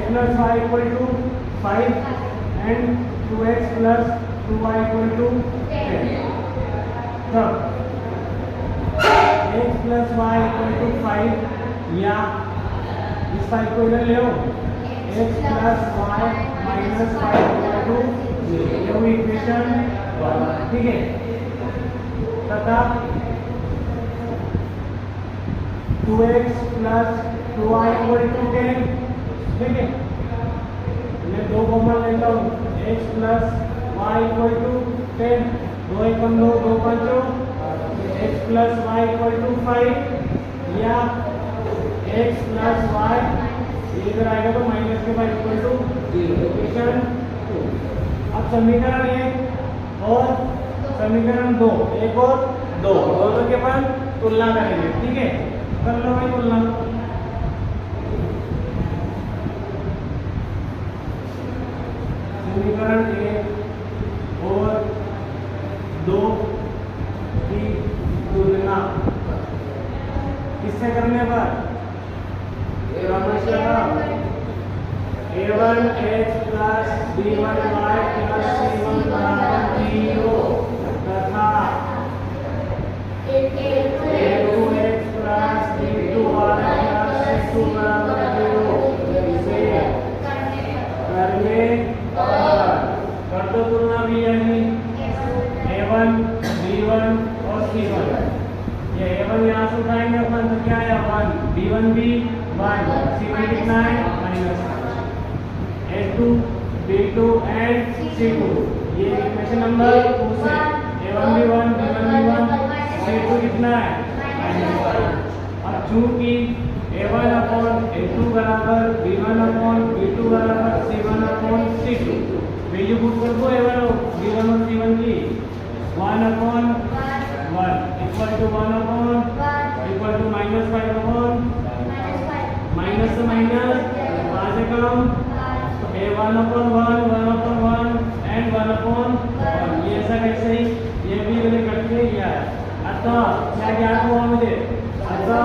x plus y equal to 5 and 2x plus 2y equal to 10. तब x plus y equal to 5 या इस 5 को इधर ले आओ, x plus y minus 5 equal to 0. ये हुई इक्वेशन 1, ठीक है। तथा 2x plus 2y equal to 10, ठीक है। मैं दो कॉमन लेता हूँ, x plus y equal to 10, 2 एकम 2, 2 पंचो, x plus y equal to 5 या x plus y इधर आएगा तो माइनस के 5 equal to 0, इक्वेशन 2। अब समीकरण 1 और समीकरण 2, एक और 2, दोनों के अपन तुलना करेंगे, ठीक है। कर लो भाई तुलना। समीकरण 1 और 2 की तुलना किससे करने पर? a1x plus b1y plus c1 बराबर 0 तथा a2x plus b2y plus c2 बराबर 0 से करने पर कर दो तुलना भी, यानी a1 b1 और c1। ये a1 यहाँ से उठाएंगे अपन तो क्या है 1, b1 भी 1, c1 कितना है -5, a2 b2 एंड c2। ये इक्वेशन नंबर 2 से a1 भी 1 b1 भी 1 c2 कितना है -5। अब चूंकि a1 अपॉन a2 बराबर b1 अपॉन b2 बराबर c1 upon c2, value put कर दो a1 और b1 और c1 की, 1 upon 1 equal to 1 upon equal to -5 upon minus से माइनस 5 से कम, तो a1 upon 1 1 upon 1 and 1 upon 1। ये ऐसा कैसे ही ये भी मैंने कट के किया है। अतः क्या ज्ञात हुआ मुझे? अतः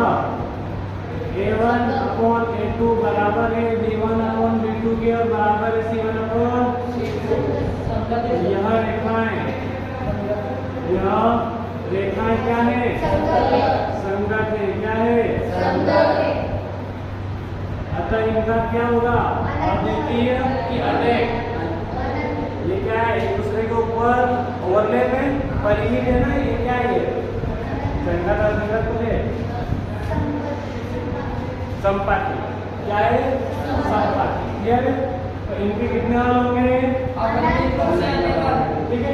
a1 अपॉन a2 बराबर है b1 अपॉन b2 के और बराबर है c1 अपॉन c2। यह रेखाएं क्या है? संगत है। क्या है? संगत है। अतः इनका क्या होगा? अद्वितीय की अनेक। ये क्या है? एक दूसरे के ऊपर ओवरलैप है, परिहित है ना, ये क्या है? संगत और संगत तो है संपाति। क्या है? संपाति। क्लियर है? तो इनके कितने हल होंगे? ठीक है।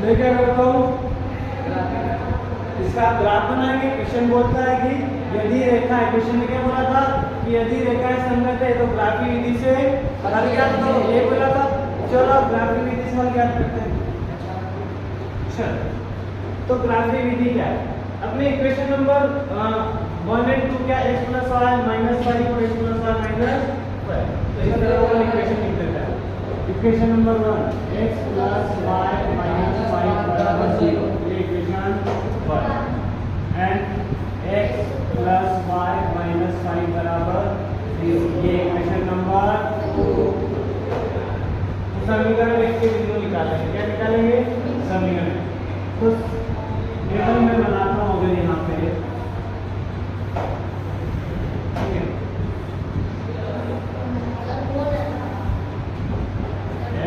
मैं क्या करता हूँ, इसका ग्राफ बनाएंगे। क्वेश्चन बोलता है कि यदि रेखा, क्वेश्चन में क्या बोला था कि यदि रेखा संगत है तो ग्राफी विधि से हल ज्ञात करो, ये बोला था। चलो अब ग्राफी विधि से हल ज्ञात करते हैं। चलो तो ग्राफी विधि क्या है? अपने इक्वेशन नंबर 1 एंड 2 क्या x plus y minus 5 और x plus y minus 5, तो इस तरह वाला इक्वेशन लिख देता है। Equation number 1 x plus y minus 5 बराबर 0, ये equation 1 and x plus y minus 5 बराबर 0, ये इक्वेशन नंबर 2। समीकरण 1 के बिंदु निकालेंगे। क्या निकालेंगे? समीकरण। तो टेबल में बनाता हूँ अगर यहाँ पे, ठीक है,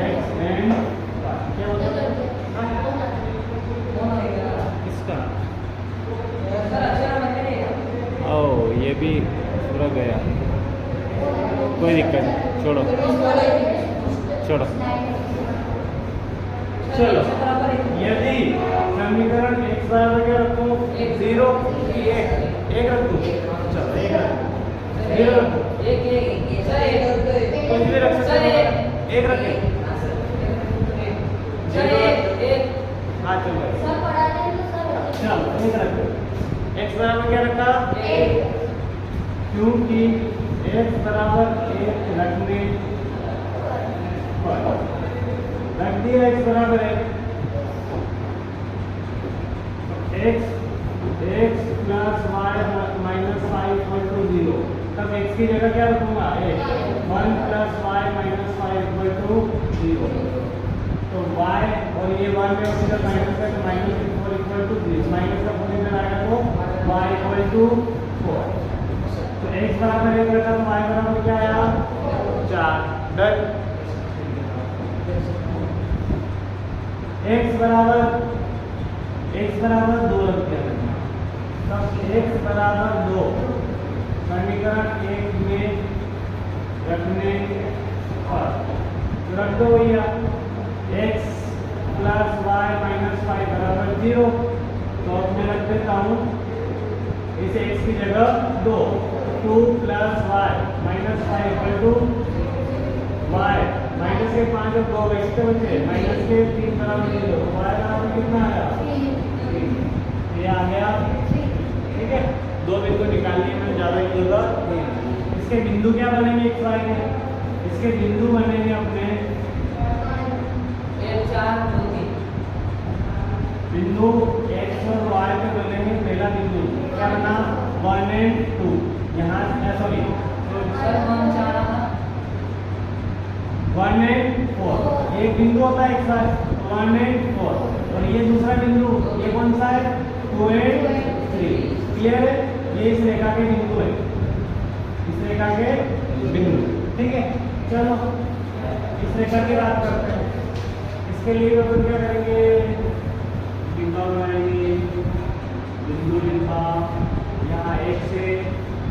x एंड क्या होता है इसका, ओ ये भी पूरा गया, कोई दिक्कत नहीं, छोड़ो छोड़ो। चलो यदि समीकरण x बराबर क्या रखो? 0 की 1 रख दो। चलो 1 रख दो, 0 रख दो, 1 कुछ भी रख सकते हो, 1 रखे। हाँ चलो चलो 1 रख दो। x बराबर क्या रखा? 1, क्योंकि x बराबर 1 रखने पर रख दिया x बराबर 1, x plus y minus 5 equal to 0। तब x इसकी जगह क्या रखूंगा? एक 1 plus Y minus 5 equal to 0। तो y और ये 1 में इधर माइनस है तो माइनस 4 इक्वल टू 0। माइनस का 4 इधर आएगा तो y इक्वल टू 4। तो x बराबर 1 रखा तो y बराबर क्या आया? 4। डन। x बराबर 2 रख दिया। तब x बराबर 2 समीकरण 1 में रखने पर रख दो भैया। x प्लस वाई माइनस 5 बराबर 0। तो अब मैं रख देता हूँ इस x की जगह 2 plus Y minus 5 equal to Y minus के 5 और 2 बचते बचे माइनस के 3 बराबर 0। वाई बराबर कितना आया? 3। ये आ गया। ठीक है, 2 बिंदु निकाल लिए, मैं ज़्यादा की जरूरत नहीं। इसके बिंदु क्या बनेंगे x y के? इसके बिंदु बनेंगे अपने बिंदु x और y पे बनेंगे। पहला बिंदु क्या बना? 1 और 2। यहाँ सॉरी 1 और 4 एक बिंदु होता है x y 1 और 4 और ये दूसरा बिंदु ये कौन सा है? 2 और 3। क्लियर है? ये इस रेखा के बिंदु है, इस रेखा के बिंदु। ठीक है, चलो इस रेखा की बात करते हैं। इसके लिए अपन क्या करेंगे? बिंदु बनाएंगे। बिंदु लिखा यहाँ 1 से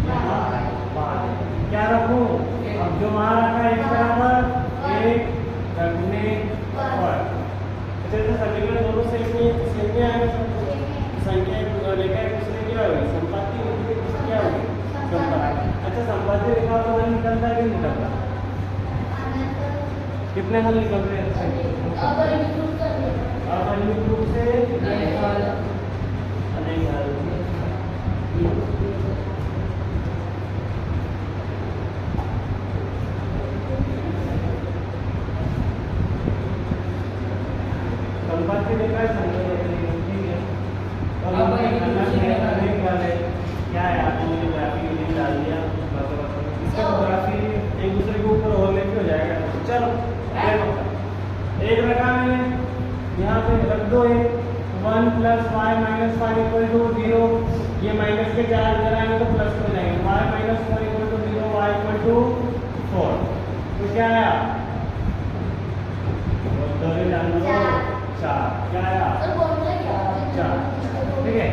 यहाँ 5। क्या रखूं? अब जो वहां रखा है x बराबर 1 रखने पर जैसे समीकरण दोनों सेम में आएगा। संख्या रेखा एक दूसरे क्या होगी? संपाती क्या होगी? संपाती। अच्छा, संपाती रेखा तो हल निकलता है कि नहीं निकलता? कितने हल निकल रहे हैं? अपरिमित रूप से अनेक हल। संपाती रेखा क्या है? आपने मुझे ग्राफी के लिए डाल दिया। इसका तो ग्राफी एक दूसरे के ऊपर ओवरलैप हो जाएगा। चलो एक रखा मैंने, यहाँ पे रख दो 1 plus Y minus 5 equal to 0। ये माइनस के 4 इधर आएंगे तो प्लस हो जाएंगे। Y minus 4 equal to 0, Y equal to 4। तो क्या आया? 4। क्या आया? 4। ठीक है,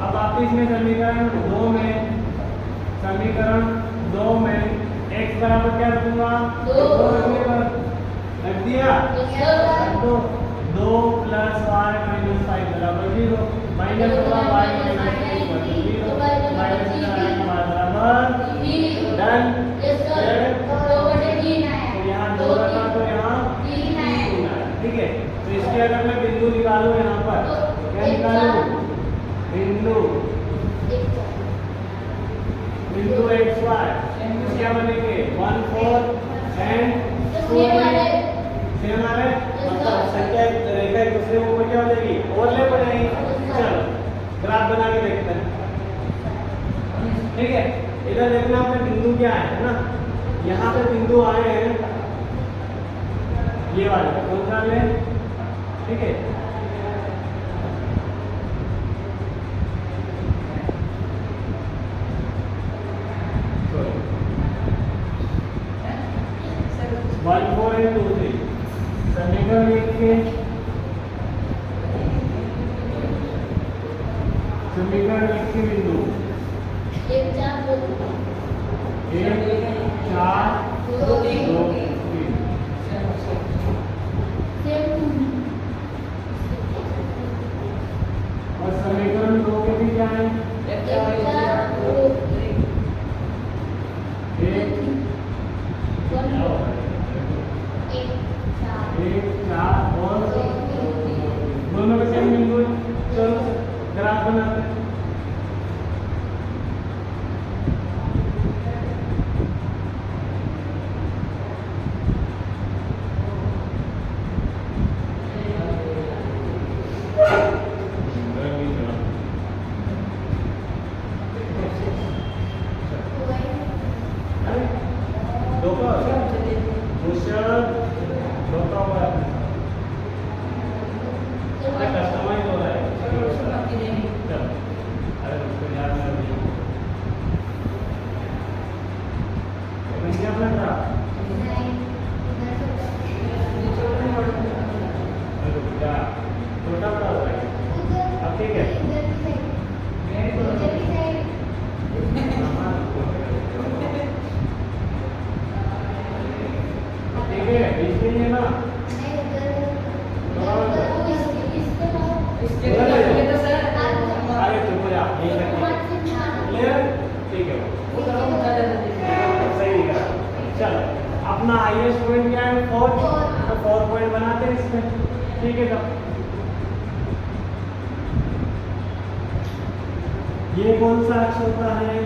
अब आप इसमें समीकरण 2 में x बराबर क्या रखूंगा? 2 रख दिया। तो 2 प्लस वाई माइनस 5 बराबर 0। माइनस होगा वाई माइनस 3 0 माइनस बराबर डन। तो यहाँ 2 रखा तो यहाँ 3 आया। ठीक है, तो इसके अगर मैं बिंदु निकालूं यहाँ पर क्या निकालूं? बिंदु x y क्या बनेंगे? 1 4 एंड 2 सेम आ रहे, मतलब संख्या रेखा एक दूसरे के ऊपर क्या हो जाएगी? ओवरलैप हो जाएगी। चलो ग्राफ बना के देखते हैं। ठीक है, इधर देखना अपने बिंदु क्या है ना? यहाँ पे बिंदु आए हैं ये वाले, कौन सा ले? ठीक है, समीकरण 1 के बिंदु 1 4 2 3। और समीकरण 2 के भी क्या है? 1 4 और अपना हाईएस्ट पॉइंट क्या है 4, तो 4 पॉइंट बनाते हैं इसमें, ठीक है। तब ये कौन सा अक्ष होता है?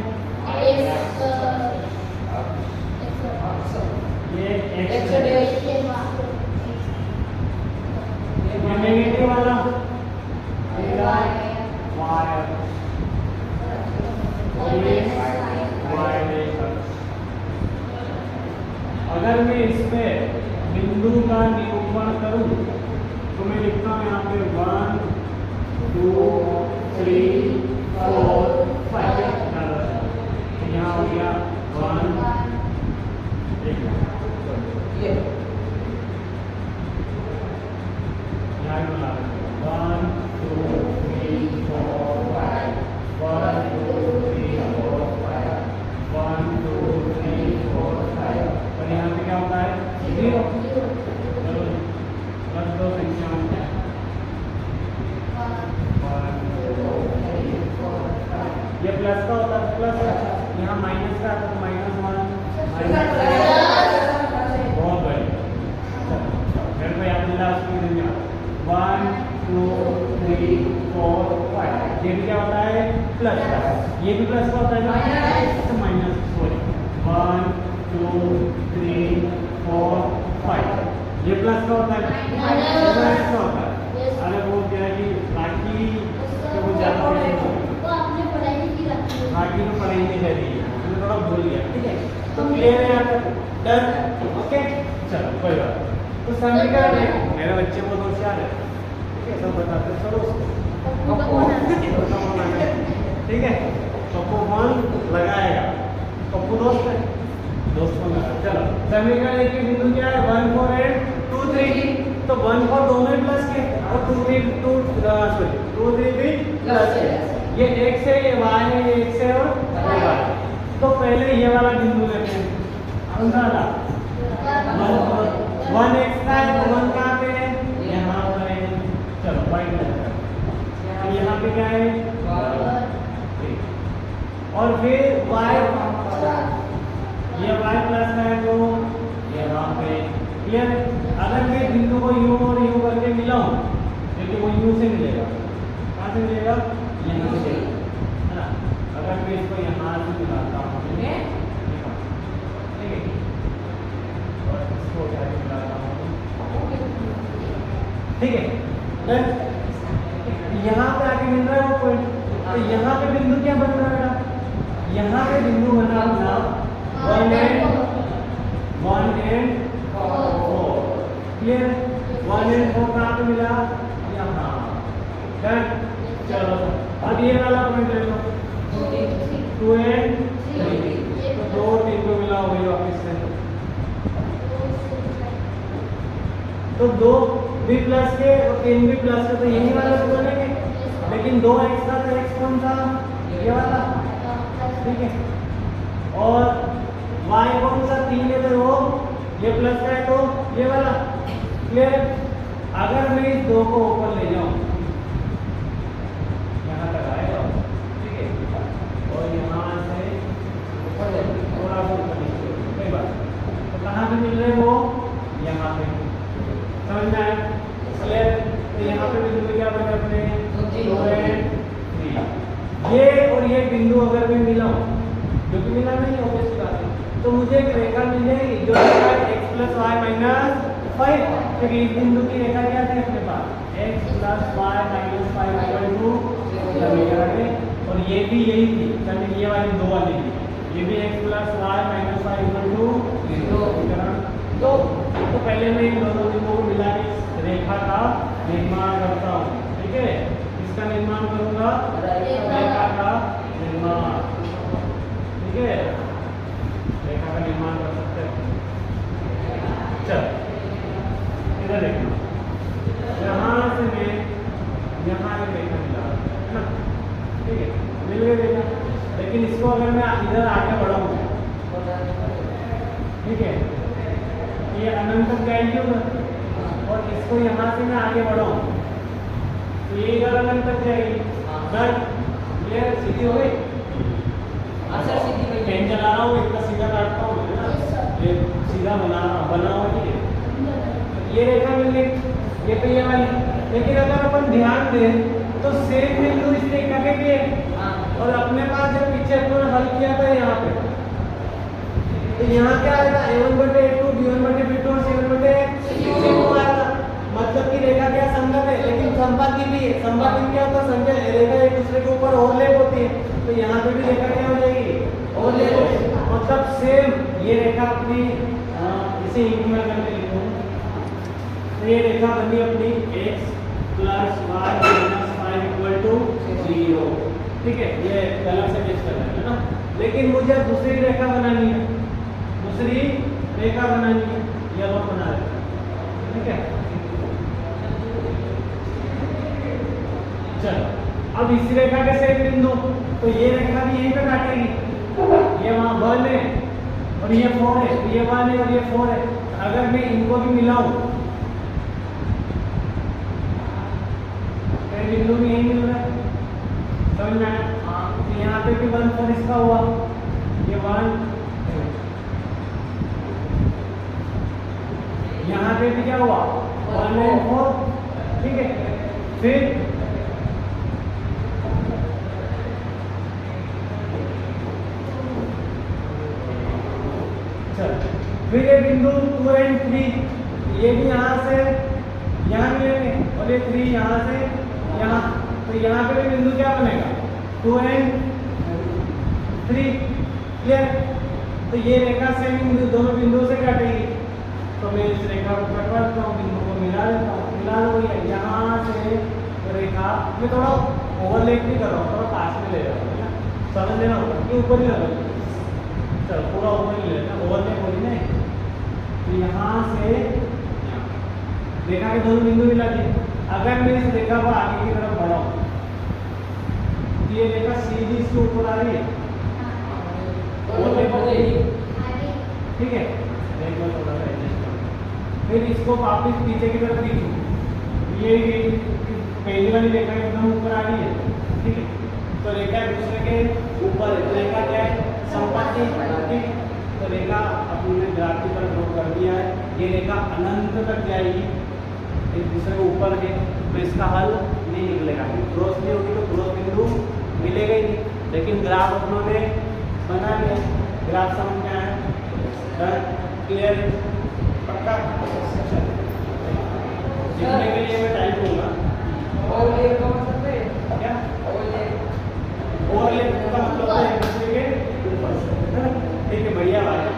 ये एक्स, नेगेटिव वाला वाई, अगर मैं इसमें बिंदु का निरूपण करूं तो मैं लिखता हूं यहाँ पे 1 2 3 4 5, यहाँ हो गया 1 यहाँ बना 1 2 3 4 5, 1 2 3 4 5, 1 2 3 4 5, और यहाँ पे क्या होता है 0। चलो प्लस 2 संख्या होता है 1 2 3 4 5, ये प्लस का होता है, प्लस यहाँ माइनस का आता है, -1 बहुत बढ़िया। मेरे को याद मिला उसकी दुनिया 1 2 3 4 5, ये भी क्या होता है प्लस का, ये भी प्लस का होता है ना, तो माइनस, सॉरी 1 2 3 4 5, ये प्लस का होता है, माइनस का होता है। अरे वो क्या है कि बाकी तो कुछ ज़्यादा बाकी तो पढ़ाई नहीं कर रही है, मैंने थोड़ा भूल गया, ठीक है। तो क्लियर है यहाँ तक, डन, ओके। चलो कोई बात, तो समीकरण है, मेरे बच्चे बहुत होशियार है, ठीक है, सब बताते चलो उसको, ठीक है। पप्पू फोन लगाएगा, पप्पू दोस्त है, दोस्त को लगा। चलो समीकरण एक के बिंदु क्या है 1 4 8 2 3, तो 1 4 दोनों ही प्लस के और 2 3 भी प्लस है। ये x है, ये y है, ये x है और ये y है। तो पहले ये वाला बिंदु लेते हैं, कौन सा वाला 1x का है, तो 1 कहाँ पे है, यहाँ पर है। चलो पॉइंट लेते हैं, तो यहाँ पे क्या है और फिर y, ये y प्लस का है तो यहाँ पे क्लियर। अगर मैं बिंदु को u और u करके मिलाऊं, क्योंकि वो u से मिलेगा, कहाँ से मिलेगा, यहाँ से, है ना। अगर मैं इसको यहाँ से मिलाता हूँ, ठीक है, और इसको उठा के मिलाता हूँ, ठीक है, देन यहाँ पे आके मिल रहा है वो पॉइंट, तो यहाँ पे बिंदु क्या बन रहा है, यहाँ पे बिंदु बना अपना 1 एंड 4, क्लियर। 1 एंड 4 कहाँ पे मिला, यहाँ, डन। चलो अब ये वाला पॉइंट ले लो 2 एंड 3, तो 2 3 को मिला हो गई वापस से, तो 2 भी प्लस के और 3 भी प्लस के, तो यही वाला तो बनेंगे, लेकिन 2x का तो x कौन सा, ये वाला, ठीक है, और y कौन सा 3 है, तो वो ये प्लस का है तो ये वाला, क्लियर। अगर मैं इस 2 को ऊपर ले जाऊं, यहाँ तक आएगा, ठीक है, और यहाँ से थोड़ा सा ऊपर नीचे, कोई बात, तो कहाँ पे मिल रहे वो, यहाँ पे, समझ में आया, क्लियर। तो यहाँ पे बिंदु क्या बने अपने 2 एंड 3, ये और ये बिंदु अगर मैं मिलाऊं, जो कि मिला नहीं ऑब्वियस बात है, तो मुझे एक रेखा मिल जाएगी जो x प्लस वाई माइनस 5, क्योंकि इस बिंदु की रेखा क्या थी अपने पास, x plus Y minus 5 equal to समीकरण में, और ये भी यही थी, चलिए ये वाली 2 वाली थी, ये भी x plus Y minus 5 equal to 0 समीकरण। तो पहले मैं इन दोनों बिंदुओं को मिला के रेखा का निर्माण करता हूँ, ठीक है, इसका निर्माण करूंगा, रेखा का निर्माण, ठीक है, रेखा का निर्माण कर सकते हैं। चल इधर देखना, यहाँ से मैं यहाँ एक रेखा मिला है ना, ठीक है, मिल गई रेखा, लेकिन इसको अगर मैं इधर आगे बढ़ाऊँ, ठीक है, ये अनंत तक जाएगी उधर, और इसको यहाँ से मैं आगे बढ़ाऊँ तो ये इधर अनंत तक जाएगी, बट क्लियर, सीधी हो गई। पेन चला रहा हूँ, इतना सीधा काटता हूँ, ये सीधा बना रहा ये रेखा मिल गई, ये तो ये वाली। लेकिन अगर अपन ध्यान दें तो सेम बिंदु इस रेखा के भी है, और अपने पास जब पीछे अपन हल किया था यहाँ पे, तो यहाँ क्या आएगा, a1/a2, b1/b2 और c1/c2 आएगा। मतलब कि रेखा क्या संगत है, लेकिन संपाती भी है। संपाती क्या होता है, संख्या रेखा एक दूसरे के ऊपर ओवरलैप होती है, तो यहाँ पे भी रेखा क्या हो जाएगी, ओवरलैप। मतलब सेम ये रेखा अपनी इसे इंक में करके लिखूं, तो ये रेखा बनी अपनी x + y - 5 = 0। ठीक है, ये गलत से मिस करना है ना। लेकिन मुझे दूसरी रेखा बनानी है, दूसरी रेखा बनानी है, ये हम बना रहे हैं। ठीक है, चलो अब इस रेखा के सेम बिंदु, तो ये रेखा भी यहीं पे काटेगी। ये वहां 1 है और ये 4 है, ये 1 है और ये 4 है। अगर मैं इनको भी मिलाऊं, तो बिंदु भी यही मिल रहा है, समझ में आया? तो यहाँ पे भी 1 4 इसका हुआ, ये 1, यहाँ पे भी क्या हुआ, 1 और 4। ठीक है, फिर फिर ये बिंदु 2 और 3, ये भी यहाँ से यहाँ मिलेंगे, और ये 3 यहाँ से यहाँ, तो यहाँ पे भी बिंदु क्या बनेगा, 2 और 3। क्लियर? तो ये रेखा से बिंदु दोनों बिंदुओं से काटेगी, तो मैं इस रेखा को कटवाता हूँ, बिंदु को मिला देता हूँ। मिला लो भैया, यहाँ से रेखा मैं थोड़ा ओवरलैप भी कर रहा हूँ, थोड़ा पास में ले रहा हूँ, है ना, समझ लेना होगा कि ऊपर ही लगा। चलो पूरा ऊपर ही लेना, ओवरलैप हो रही है। तो यहाँ से रेखा के दोनों बिंदु मिला दिए। अगर मैं इस रेखा को आगे की तरफ बढ़ाऊं, तो ये रेखा सीधी इसके ऊपर आ रही है, ठीक है। एक बार थोड़ा सा एडजस्ट करो, फिर इसको वापस पीछे की तरफ खींचूं, ये पहली वाली रेखा एकदम ऊपर आ रही है। ठीक है, तो रेखा एक दूसरे के ऊपर है, रेखा क्या है, संपाती। ठीक, तो रेखा अपने ग्राफ की तरफ ड्रॉ कर दिया है। ये रेखा अनंत तक जाएगी, एक दूसरे के ऊपर है, तो इसका हल नहीं निकलेगा। क्रॉस नहीं होगी तो क्रॉस बिंदु मिलेगा ही नहीं। लेकिन ग्राफ अपनों ने बना लिया, ग्राफ समझ में आया, क्लियर, पक्का? लिखने के लिए मैं टाइम दूंगा। क्या ओवरलैप का मतलब है एक दूसरे के ऊपर से, ठीक है, बढ़िया बात है।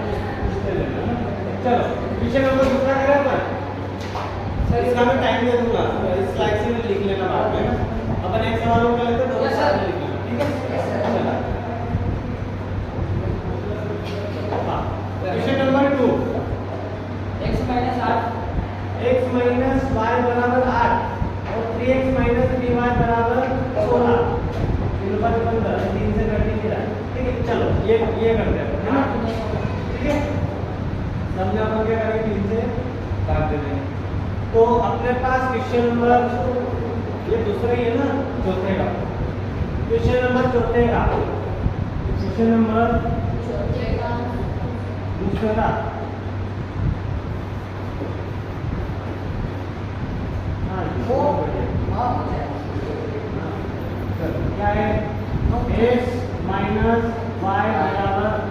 चलो विषय नंबर दूसरा करें पर इसका मैं टाइम दे दूंगा, इस स्लाइड से लिख लेना बाद में। अपन एक सवाल कर लेते हैं, दोनों साथ में लिख लेना, ठीक है? चलो हाँ, विषय नंबर 2, x - 8 x - y = 8 और 3x - by = 16। 3 से घट नहीं रहा, ठीक है। चलो ये करते हैं, है ना, ठीक है। समझा अपन क्या करेंगे, 3 से काट देंगे। तो अपने पास क्वेश्चन नंबर ये दूसरा ही है ना, चौथे का क्वेश्चन नंबर, चौथे का क्वेश्चन नंबर दूसरा। क्या है, x - y =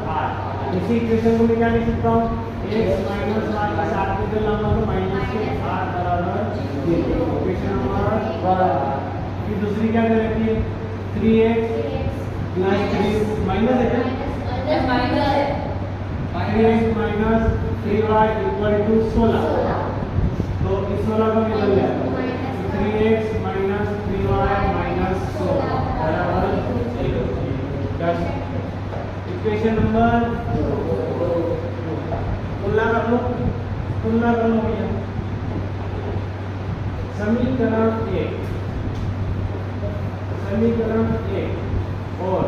8। इसी इक्वेशन को मैं क्या लिख सकता हूँ, x - y का 7 पे चलना होगा तो -8 = 0। Equation number 1। फिर दूसरी क्या रहती है, 3x + 3 माइनस है, 3x - 3y = 16। तो इस 16 को निकल जाएगा, 3x - 3y - 16 = 0। इक्वेशन नंबर तुलना कर लो भैया। समीकरण 1 और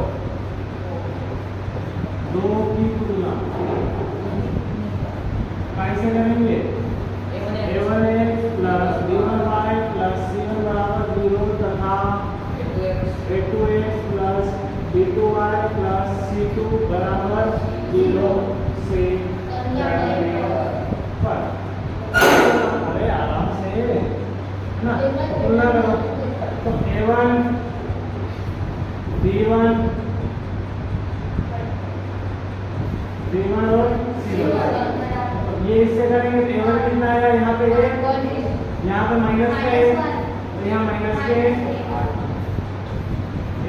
2 की तुलना कैसे करेंगे, a1x + b1y + c1 = 0 तथा a2x + b2y + c2 = 0 से करने पर। अरे B1 और C1। ये इससे करेंगे तो A1 कितना आएगा यहाँ पे, यहाँ पे माइनस के, तो यहाँ माइनस के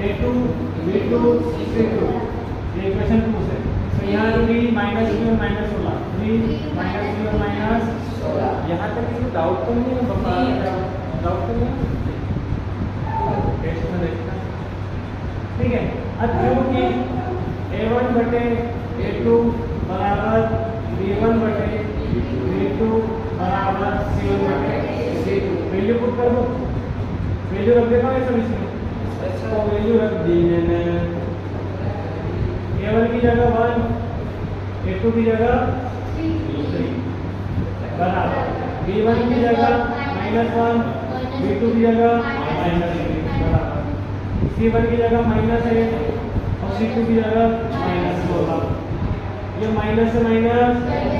A2 B2 C2, ये इक्वेशन 2 से। तो यहाँ भी माइनस B और माइनस 16, 3 माइनस B और माइनस 16। यहाँ तक किसी डाउट तो नहीं है? डाउट तो नहीं है? टेस्ट में देखना, ठीक है। अब क्योंकि A1 बटे A2 बराबर B1 बटे B2 बराबर C1 बटे C2, वैल्यू पुट कर दो, वैल्यू रख देता हूँ ये सब इसमें, तो वैल्यू रख दी मैंने। A1 की जगह 1, A2 की जगह 3 बराबर B1 की जगह -1, B2 की जगह -3 बराबर C1 की जगह -1 और C2 की जगह -16। ये माइनस से माइनस,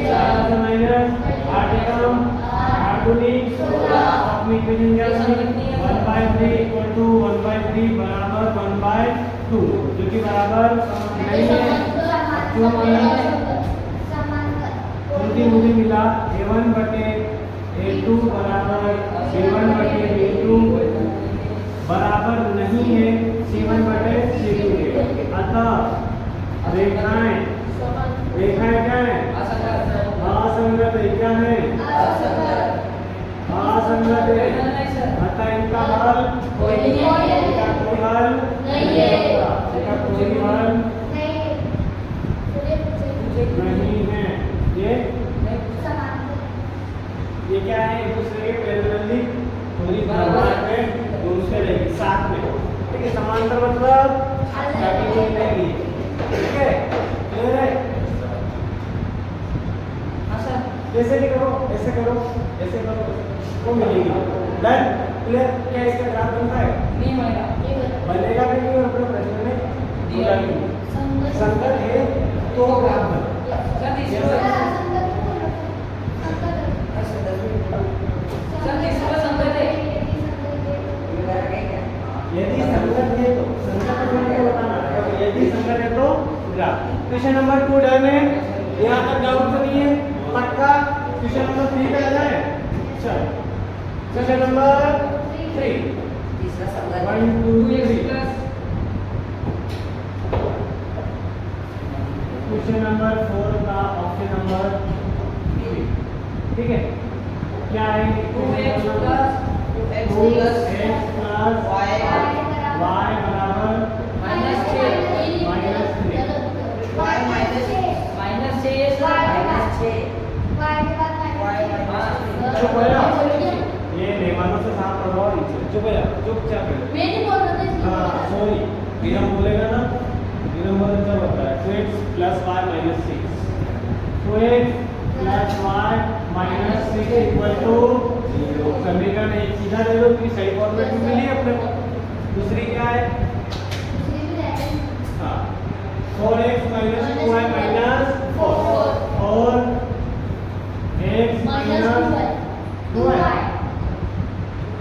4 से माइनस, 8 एकम 8 दूनी 16। अपनी इक्वेशन क्या बनी? 1/3 इक्वल टू 1/3 बराबर 1/2, जो कि बराबर नहीं है। क्यों उनकी मुझे मिला A1 बटे A2 बराबर B1 बटे B2 बराबर नहीं है C1 बटे C2 के। अतः रेखाएं क्या है? असंगत है। क्या है? असंगत है। अतः इनका हल कोई हल नहीं है। इनका कोई हल नहीं है। ये क्या है? एक दूसरे के पैरेलली पूरी बराबर में दूसरे रहेगी साथ में, ठीक है। समांतर मतलब रहेगी, ठीक है। क्लियर है? जैसे भी करो, ऐसे करो, ऐसे करो, वो मिलेगी। डन? क्लियर? क्या इसका ग्राफ बनता है? नहीं बनेगा। बनेगा भी नहीं, अपने प्रश्न में दिया नहीं। संगत है तो ग्राफ बनेगा। यदि संगत है तो बताना, यदि संगत है तो ग्राफ। क्वेश्चन नंबर 2 डन है। यहाँ तक डाउट तो नहीं है? पक्का? क्वेश्चन नंबर 3 पे आ जाए। चलो क्वेश्चन नंबर 3, 1 2 3। क्वेश्चन नंबर 4 का ऑप्शन नंबर 3, ठीक है। क्या है? 2x प्लस y बराबर -6 चुप हो जाओ, ये मेहमानों से साफ करवाओ नीचे। चुप हो जाओ, चुपचाप बैठो। मैं नहीं बोल रहा था। हाँ सॉरी, विनम बोलेगा ना, विनम बोलने से होता है 2x plus y minus 6, 2x plus y minus 6 equal to 0। समीकरण एक सीधा दे दो कि सही फॉर्मेट में मिली अपने को। दूसरी क्या है? हाँ 4x माइनस 2y माइनस 4 और x minus 2y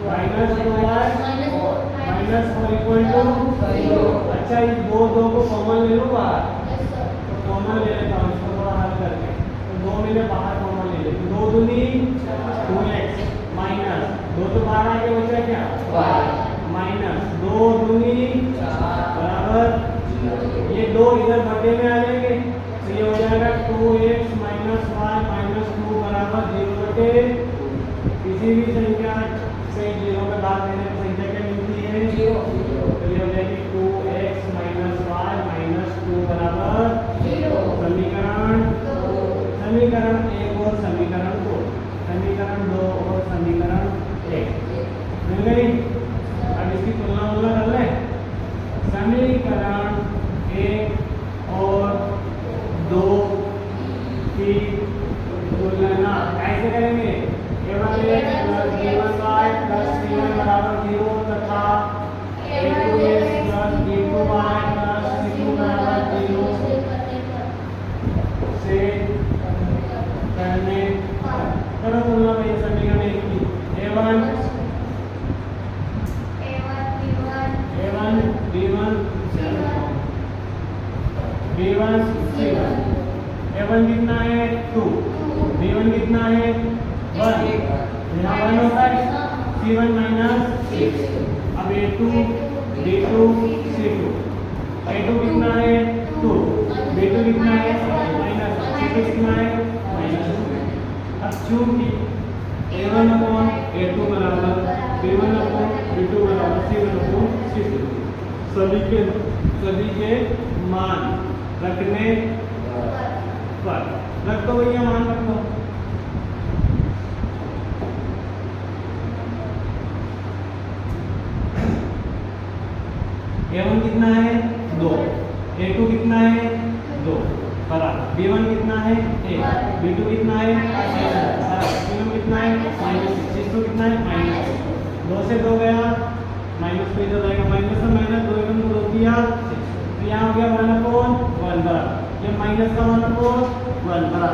minus 2y minus 4 equal to 0। अच्छा इस दो को कॉमन ले लूँ बाहर, तो कॉमन ले लेता हूँ इसको थोड़ा हल करके। तो 2 मैंने बाहर कॉमन ले लिया, 2 दूनी 2x माइनस 2 तो बाहर आके बचा क्या? माइनस 2 दूनी 4 बराबर। ये 2 इधर बटे में आ जाएंगे, तो ये हो जाएगा 2x माइनस y माइनस 2 बराबर 0 बटे। किसी भी संख्या से 0 में भाग देने पर संख्या क्या मिलती है? 0। तो ये हो जाएगी 2x माइनस y माइनस 2 बराबर 0। समीकरण 1 और समीकरण 2, समीकरण 2 और समीकरण 1 मिल गई। अब इसकी तुलना कर ले। समीकरण 1 और 2 की तुलना कैसे करेंगे? A1x plus B1y plus C1 बराबर 0 तथा A2x plus B2y plus C2 बराबर 0 से करने करो तुलना भाई समीकरण 1 की। A1 B1 C1 A1 कितना है 2, B1 कितना है 1, यहाँ 1 होता है, C1 माइनस 6, अब A2 D2 C2, A2 कितना है 2, B2 कितना है माइनस, C2 कितना है माइनस 2। अब चूंकि A1 अपॉन A2 बराबर B1 अपॉन B2 बराबर C1 अपॉन C2, सभी के मान रखने पर रख दो भैया, मान रख दो। A1 कितना है 2, A2 कितना है 2 बराबर, B1 कितना है 1, B2 कितना है C1 कितना है माइनस, C2 कितना है माइनस 2 से 2 गया माइनस पे जो जाएगा माइनस में माइनस 2 एकम 2 दिया 6, तो यहाँ हो गया 1 अपॉन 1 बराबर, ये माइनस का 1 अपॉन 1 बराबर,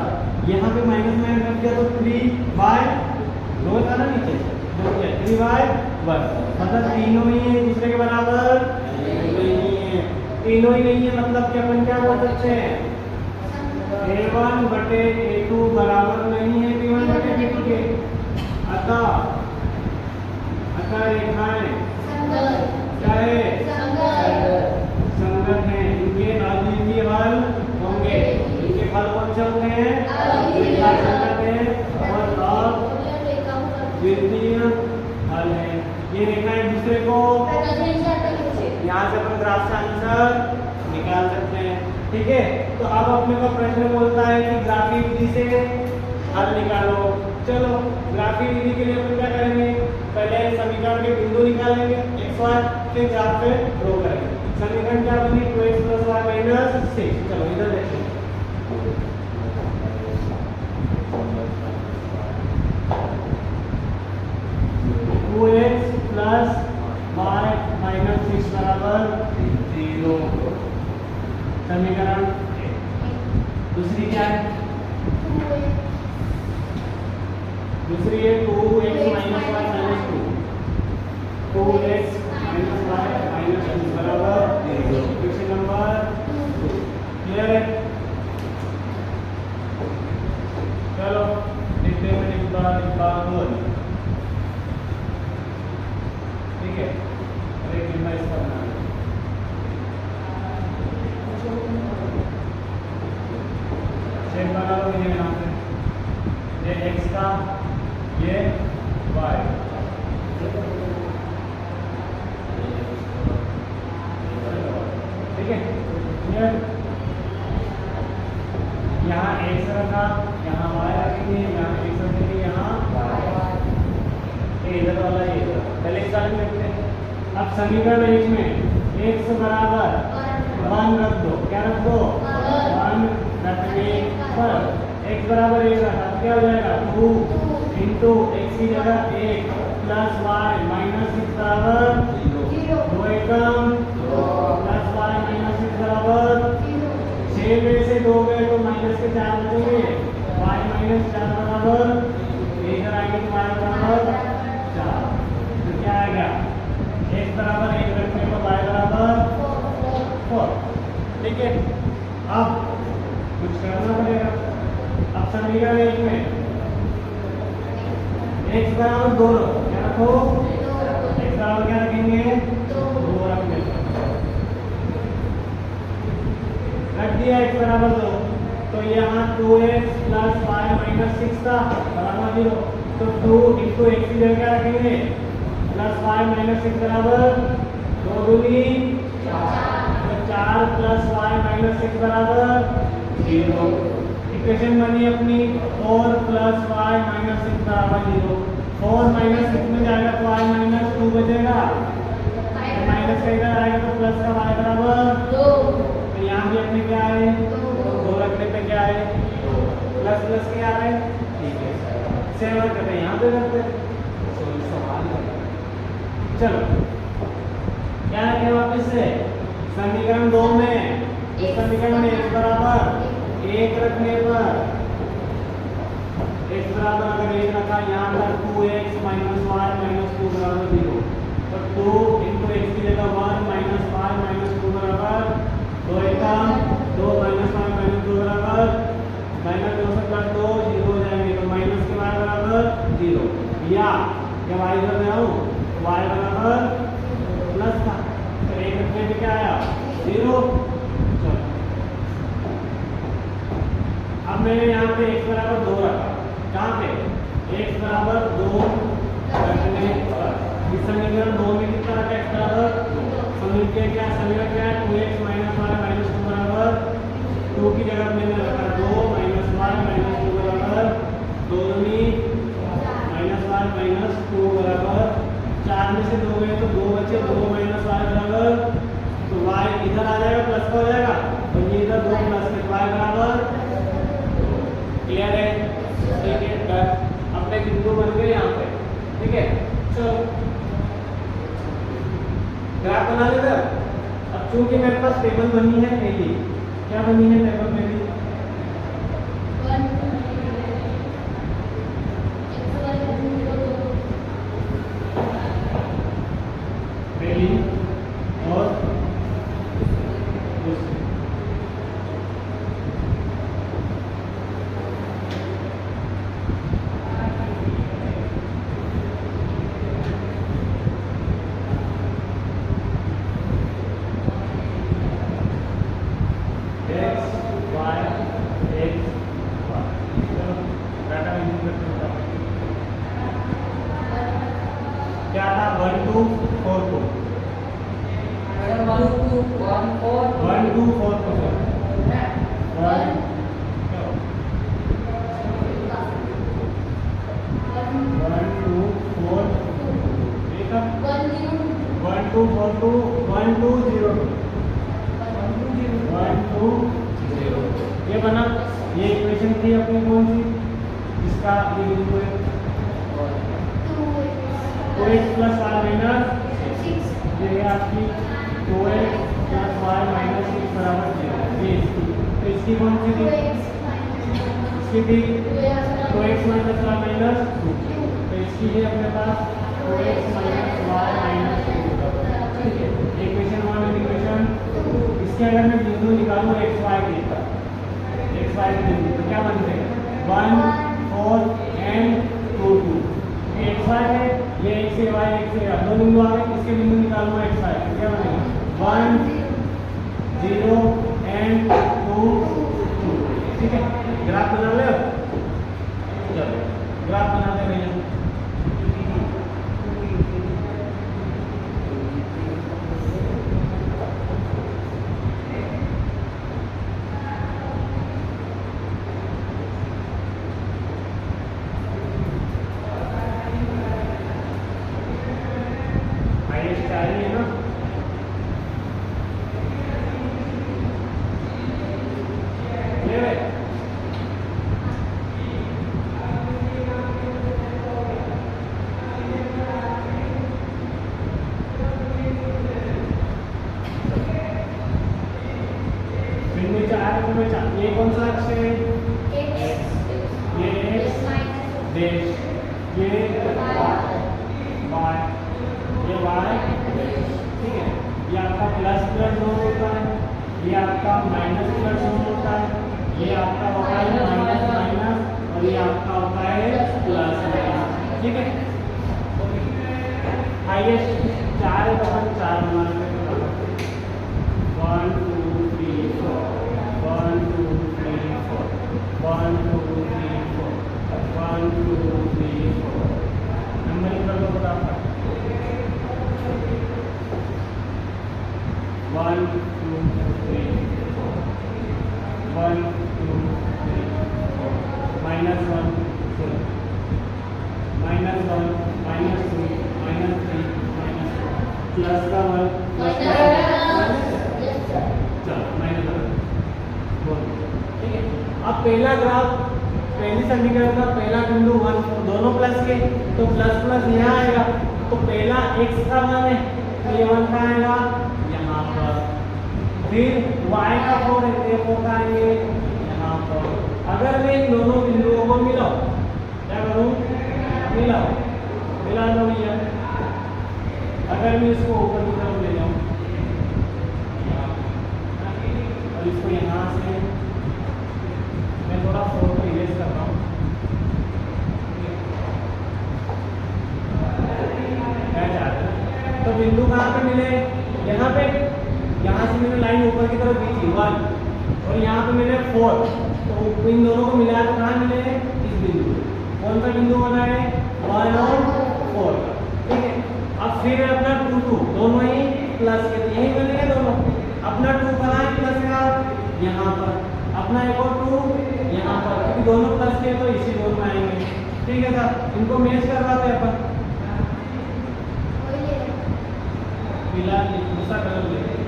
यहाँ पे माइनस में कर दिया तो 3/2 था ना नीचे 2 किया 3/1, मतलब तीनों ही एक दूसरे के बराबर नहीं है, तीनों ही नहीं है, मतलब कि अपन क्या बोल सकते हैं A1 बटे A2 बराबर नहीं है B1 बटे B2 के, अतः रेखाएं क्या है संगत है, इनके अद्वितीय हल होंगे, इनके फल कौन से होते हैं रेखा संगत है और अद्वितीय हल है, ये रेखा एक दूसरे को, यहाँ से अपन ग्राफ से आंसर निकाल सकते हैं, ठीक है। तो अब अपने को प्रश्न बोलता है कि ग्राफी विधि से हल निकालो, चलो ग्राफी विधि के लिए अपन क्या करेंगे, पहले समीकरण के बिंदु निकालेंगे, x y के ग्राफ पे ड्रॉ करेंगे, समीकरण क्या बनी 2x + y - 6, चलो इधर देखते हैं, 2x + y - 6 बराबर 0, समीकरण। दूसरी क्या है, दूसरी है 2x - y - 2, 2x - y - 2 बराबर 0, क्वेश्चन नंबर 2 क्लियर है। चलो देखते हैं एक बार बोल, ठीक है, और एक नंबर इसका बना शेप बना लो मेरे नाम से, ये x का ये y, ठीक है, यहाँ x रखा, यहाँ y रखेंगे, यहाँ x रखेंगे, यहाँ y, इधर वाला ये पहले इस साइड में रखते हैं। अब समीकरण 1 में x बराबर 1 रख दो, क्या रख दो 1 रखने पर x बराबर 1 रखा तो क्या हो जाएगा 2 इंटू x की जगह 1 प्लस y माइनस 6 बराबर 0, 2 एकम 2 प्लस y माइनस 6 बराबर 6 में से 2 गए तो माइनस के 4 बचेंगे, y माइनस 4 बराबर, इधर आएंगे तो y बराबर 4, तो क्या आएगा x बराबर 1 रखने पर y बराबर 4, ठीक है। अब कुछ करना पड़ेगा, अब समीकरण 1 में x बराबर 2 रखो, क्या रखो x बराबर क्या रखेंगे 2 रखेंगे, रख दिया x बराबर 2, तो यहाँ 2x + y - 6 था बराबर 0, तो 2 इंटू x की जगह क्या रखेंगे प्लस y - 6 बराबर 2 दूनी 4, तो 4 + y - 6 बराबर 0, इक्वेशन बनी अपनी 4 + y - 6 बराबर 0, 4 - 6 में जाएगा तो y - 2 बचेगा, माइनस का इधर आएगा तो प्लस का y बराबर 2, तो यहाँ भी अपने क्या है 2 रखने पे क्या है 2, प्लस प्लस क्या है, ठीक है, सेवन करते हैं यहाँ पे करते हैं, चलो क्या है वापस से समीकरण 2 में, इस समीकरण में x बराबर 1 रखने पर x बराबर अगर 1 रखा यहाँ पर 2x - y - 2 बराबर 0, तो 2 इंटू x की जगह 1 - y - 2 बराबर 2 एकम 2 - y - 2 बराबर इधर ले आऊँ तो y बराबर प्लस था, तो एक रखने पे क्या आया 0। चलो अब मैंने यहाँ पे x बराबर 2 रखा, कहाँ पे x बराबर 2 रखने पर इस समीकरण 2 में कितना रखा x बराबर 2, समीकरण क्या है 2x माइनस y माइनस 2 बराबर 2 की जगह मैंने रखा 2 माइनस y माइनस 2 बराबर 2 माइनस y माइनस 2 बराबर 4 में से 2 गए तो 2 बचे, 2 माइनस y बराबर, तो y इधर आ जाएगा प्लस का हो जाएगा, तो ये इधर 2 प्लस के y बराबर। क्लियर है? ठीक है, अपने बिंदु बन गए यहाँ पे। ठीक है, चलो ग्राफ बना लेते हैं। अब चूंकि मेरे पास टेबल बनी है पहली, क्या बनी है टेबल पहली? पहली और दूसरी। क्या था 1 2 4 4 1 2 4 ये बना, ये इक्वेशन थी अपनी कौन सी, इसका ये बिंदु है 2x प्लस y माइनस 6, ये है आपकी 2x प्लस y माइनस 6 बराबर 0, ये इसकी, तो इसकी कौन सी थी, इसकी थी 2x माइनस y माइनस 2, तो इसकी है अपने पास 2x माइनस y माइनस 2। ठीक है, इक्वेशन 1 और इक्वेशन, इसके अगर मैं बिंदु निकालूं x y के बिंदु तो क्या बनते हैं 1 4 एंड 2 2, ये x y है, ये x से y x से दो बिंदु आ गए, इसके बिंदु निकालूंगा x y, तो क्या बनेगा 1 0 एंड 2 2। ठीक है, ग्राफ बना ले। चलो ग्राफ बनाते हैं। ये कौन सा अक्ष है, ये देश, ये y, ये y। ठीक है, ये आपका प्लस प्लस जोन होता है, ये आपका माइनस प्लस जोन होता है, ये आपका होता है माइनस माइनस, और ये आपका होता है प्लस माइनस। ठीक है, हाईएस्ट 4 है तो हम 4 बना लेते हैं। 1 2 3 4 1 2 3 4 1 2 3 4 1 2 3 4 नंबरिंग कर लो फटाफट। 1 2 3 4 1 2 3 4 -1 0 -1 -2 -3 -4 प्लस का 1 प्लस का ठीक है। अब पहला ग्राफ, पहली समीकरण का पहला बिंदु 1, दोनों प्लस के, तो प्लस प्लस यहाँ आएगा, तो पहला x का 1 है तो ये 1 का आएगा यहाँ पर, फिर y का 4 है तो ये 4 का आएंगे यहाँ पर। अगर मैं इन दोनों बिंदुओं को मिलाऊं, क्या करूँ, मिला दो भैया। अगर मैं इसको ऊपर की तरफ ले जाऊँ और इसको यहाँ से मैं थोड़ा फोटो इरेज कर रहा हूँ, और यहाँ पे मिले 4, तो इन दोनों को मिला तो कहाँ मिले? इस बिंदु। कौन सा बिंदु बना है? 1 और 4 का, ठीक है। अब फिर अपना 2 2 दोनों ही प्लस के, यही बनेंगे दोनों। अपना 2 कहाँ है प्लस का? यहाँ पर। अपना एक और 2 यहाँ पर, क्योंकि दोनों प्लस के तो इसी रोल में आएंगे, ठीक है सर। इनको मैच करवाते हैं अपन, पीला दूसरा कलर लेते हैं।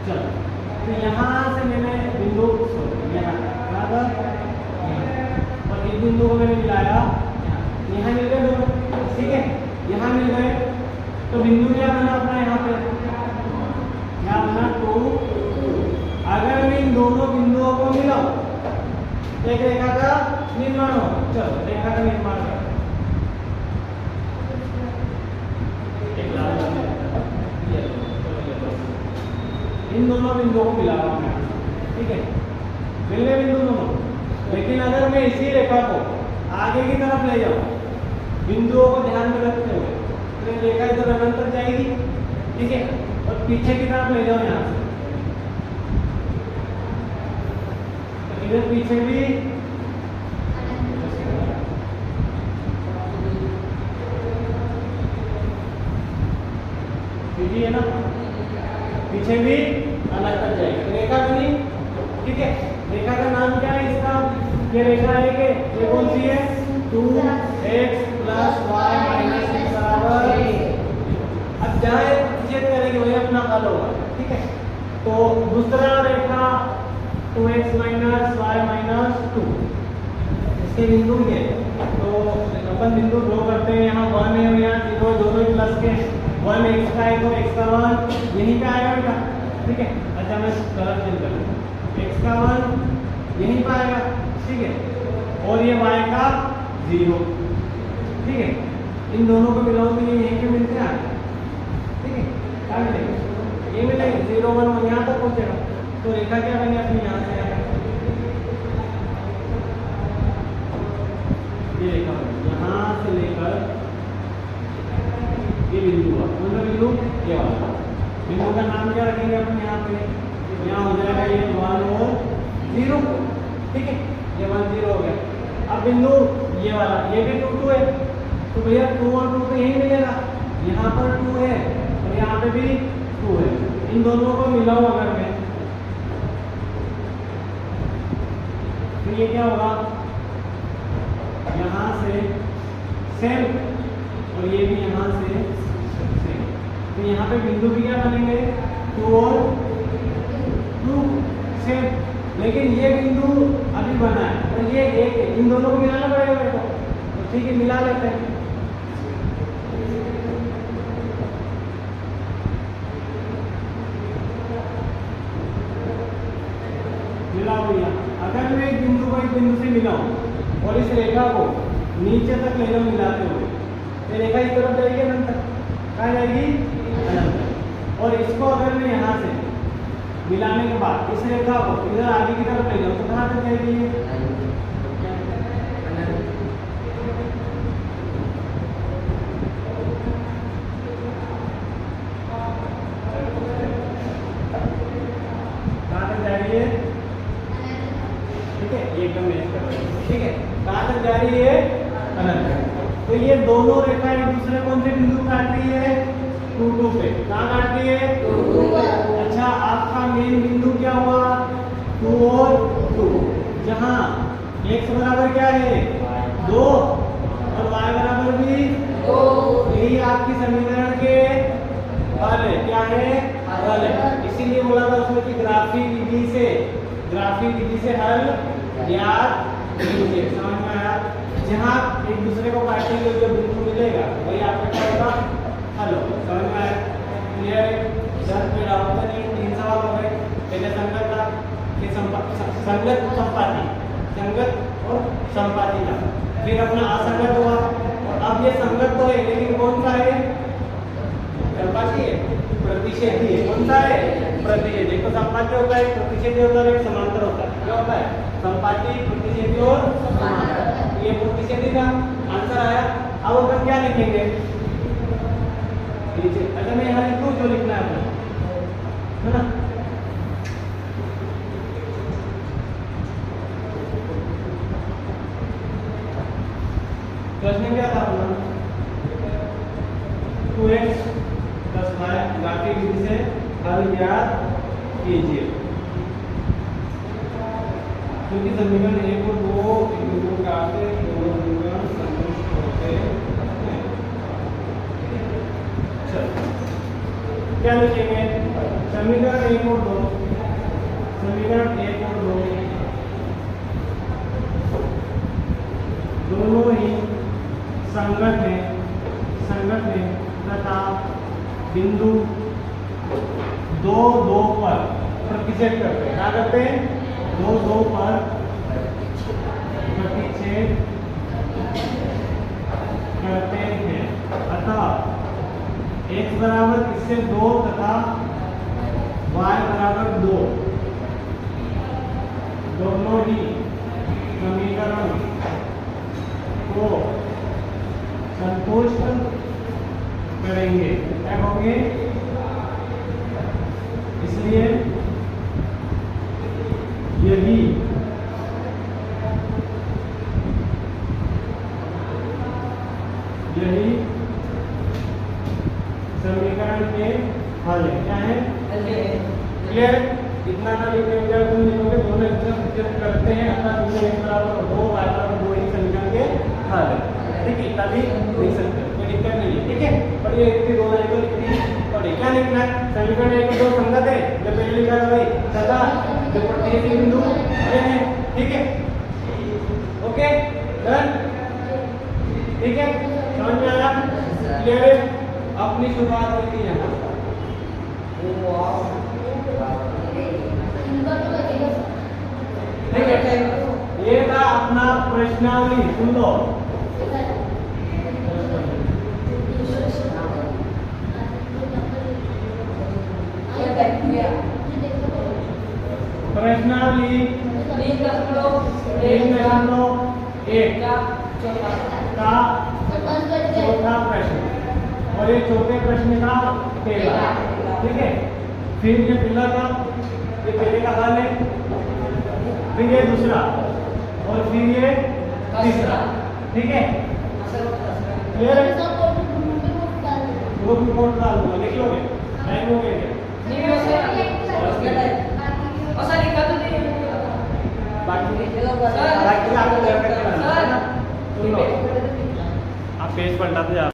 चलो, तो यहाँ से मैंने बिंदु यहाँ और एक बिंदु को मैंने मिलाया यहाँ मिल गए दोनों, ठीक है। यहाँ मिल गए तो बिंदु क्या बना अपना? यहाँ पे यहाँ बना 2। अगर मैं इन दोनों बिंदुओं को मिलाऊं तो एक रेखा का निर्माण हो। चलो रेखा का निर्माण करें। इन दोनों बिंदुओं को मिला रहा हूं, ठीक है, मिलने बिंदु दोनों। लेकिन अगर मैं इसी रेखा को आगे की तरफ ले जाऊं, बिंदुओं को ध्यान में रखते हुए, तो रेखा इधर अनंत जाएगी, ठीक है, और पीछे की तरफ ले जाओ यहाँ से, तो इधर पीछे भी है ना, पीछे भी अलग कर जाएगी रेखा बनी, ठीक है। रेखा का नाम क्या है इसका? ये रेखा है कि ये कौन सी है? 2x + y - 6 बराबर। अब जाए चेक करेंगे वही अपना हल होगा, ठीक है। तो दूसरा रेखा 2x - y - 2 इसके बिंदु ये, तो अपन बिंदु ड्रॉ करते हैं। यहाँ 1 है और यहाँ 0, दोनों ही प्लस के। 1 x का है तो x का 1 यहीं पे आएगा बेटा, ठीक है। अच्छा मैं कलर चेंज कर दूँ, x का 1 यहीं पे आएगा, ठीक है, और ये y का 0, ठीक है। इन दोनों को मिलाओ तो ये यहीं पे मिलते हैं, ठीक है। क्या मिलेगा? ये मिलेगा 0 1 1 यहाँ तक पहुँचेगा। तो रेखा क्या बनी अपनी? यहाँ से ये रेखा बनी, यहाँ से लेकर ये बिंदु हुआ। कौन सा बिंदु? ये वाला। बिंदु का नाम क्या रखेंगे अपन? यहाँ पे यहाँ हो जाएगा ये 1 और 0, ठीक है, ये 1 0 हो गया। अब बिंदु ये वाला, ये भी 2 2 है, तो भैया 2 और 2 तो यही मिलेगा। यहाँ पर 2 है और यहाँ पे भी 2 है। इन दोनों को मिलाऊं अगर मैं, तो ये क्या होगा? यहाँ से सेम और ये भी यहाँ से सेम, तो यहाँ पे बिंदु भी क्या बनेंगे? 2 और 2 सेम। लेकिन ये बिंदु अभी बना है और ये एक है, इन दोनों को मिलाना पड़ेगा मेरे को, तो ठीक है मिला लेते हैं। मिलाओ भैया। अगर मैं एक बिंदु को एक बिंदु से मिलाऊं और इस रेखा को नीचे तक ले जाऊं मिलाते हुए, तो रेखा इस तरफ जाएगी अनंत तक, कहाँ जाएगी? अनंत तक। और इसको अगर मैं यहाँ से मिलाने के बाद इस रेखा को इधर आगे की तरफ ले जाऊं तो कहाँ तक जाएगी? कहाँ तक जा रही है? ठीक है, एकदम मैच कर रही है, ठीक है। कहाँ तक जा रही है? अनंत। तो ये दोनों रेखा एक दूसरे कौन से बिंदु काट रही है? 2 2 पे। कहाँ काट रही है? 2 2। अच्छा आपका मेन बिंदु क्या हुआ? 2 और 2, जहाँ x बराबर क्या है? 2 और y बराबर भी 2। यही आपकी समीकरण के हल है। क्या है? हल है। इसीलिए बोला था उसमें कि ग्राफिक विधि से हल ज्ञात कीजिए। समझ में आया? जहाँ एक दूसरे को काटेंगे जो बिंदु मिलेगा वही आपका क्या होगा? हल होगा। समझ में आया? क्लियर है? सर कोई डाउट तो नहीं? 3 सवाल हो गए। पहले संगत था, फिर संगत संपाती, संगत और संपाती था, फिर अपना असंगत हुआ और अब ये संगत तो है लेकिन कौन सा है? संपाती है, प्रतिषेधी है। कौन सा है? प्रतिषेधी। तो संपाती होता है, प्रतिषेधी होता है, समांतर होता है। क्या होता है? संपाती, प्रतिषेधी और समांतर। ये प्रतिषेधी का आंसर आया। अब अपन क्या लिखेंगे? नीचे अच्छा मैं यहाँ लिखूँ जो लिखना है अपना, है ना? प्रश्न क्या था अपना 2x + y घातीय विधि से हल ज्ञात कीजिए। क्योंकि समीकरण 1 और 2 एक दूसरे के आते दोनों समीकरण संतुष्ट होते हैं। चलो क्या लिखेंगे समीकरण 1 और 2 दोनों ही संगत है तथा बिंदु 2 2 पर प्रतिच्छेद करते हैं। क्या करते हैं 2 2 पर प्रतिच्छेद करते हैं। अतः x बराबर इससे 2 तथा y बराबर 2 दोनों ही समीकरण को संतुष्ट करेंगे। क्या होंगे इसलिए यदि समीकरण के हल है। क्या है क्लियर? इतना ना लिखने में जब तुम लिखोगे दोनों एक दूसरे से प्रतिच्छेद करते हैं अर्थात दोनों x बराबर 2 y बराबर 2 ही समीकरण के हल है। ठीक है इतना भी लिख सकते हैं, कोई दिक्कत नहीं है। ठीक है पर ये इतनी दो लाइन को लिखनी पड़े। क्या लिखना है समीकरण 1 और 2 संगत है जो पहले लिखा था भाई तथा जो प्रतिच्छेद बिंदु है। ठीक है ओके डन। ठीक है समझ में आया क्लियर है? अपनी शुरुआत होती है ठीक है। ये था अपना प्रश्नावली सुन लो। प्रश्नावली 3.1 का चौथा प्रश्न और ये चौथे प्रश्न का पहला। ठीक है फिर ये पहला था ये पहले का हल है, फिर ये दूसरा और फिर ये तीसरा। ठीक है क्लियर है? वो भी कोड डाल दूंगा लिख लोगे टाइम हो गया बाकी आपको आप पेज पलटाते जा।